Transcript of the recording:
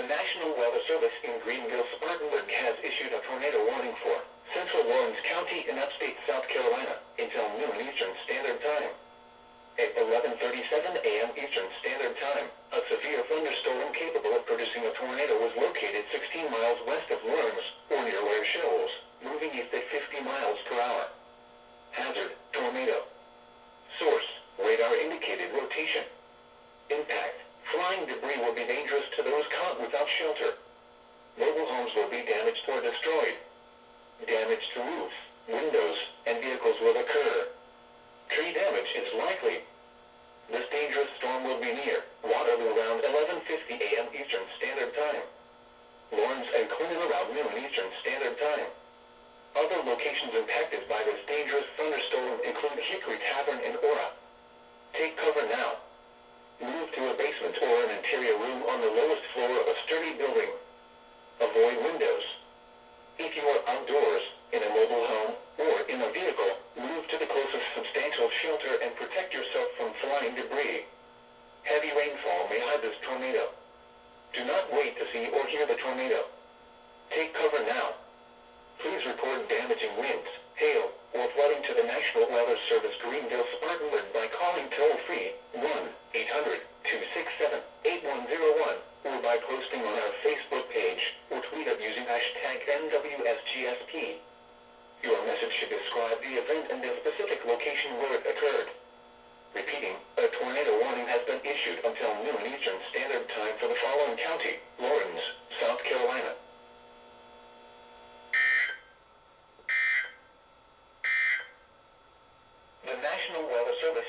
The National Weather Service in Greenville-Spartanburg has issued a tornado warning for Central Lawrence County in upstate South Carolina until noon Eastern Standard Time. At 11:37 a.m. Eastern Standard Time, a severe thunderstorm capable of producing a tornado was located 16 miles west of Lawrence, or near Ware Shoals, moving east at 50 miles per hour. Hazard, tornado. Source, radar indicated rotation. Impact, flying debris will be dangerous to those caught without shelter. Mobile homes will be damaged or destroyed. Damage to roofs, windows, and vehicles will occur. Tree damage is likely. This dangerous storm will be near Waterloo around 11:50 a.m. Eastern Standard Time. Lawrence and Clinton around noon Eastern Standard Time. Other locations impacted by this dangerous thunderstorm include Hickory Tavern and Aura. Take cover now. Move to a basement or an interior room on the lowest floor of a sturdy building. Avoid windows. If you are outdoors, in a mobile home, or in a vehicle, move to the closest substantial shelter and protect yourself from flying debris. Heavy rainfall may hide this tornado. Do not wait to see or hear the tornado. Take cover now. Please report damaging winds, hail, or flooding to the National Weather Service Greenville-Spartanburg by calling toll-free 1-800-267-8101 or by posting on our Facebook page or tweet up using #NWSGSP. Your message should describe the event and the specific location where it occurred. Repeating, a tornado warning has been issued until noon Eastern Standard Time for the following county: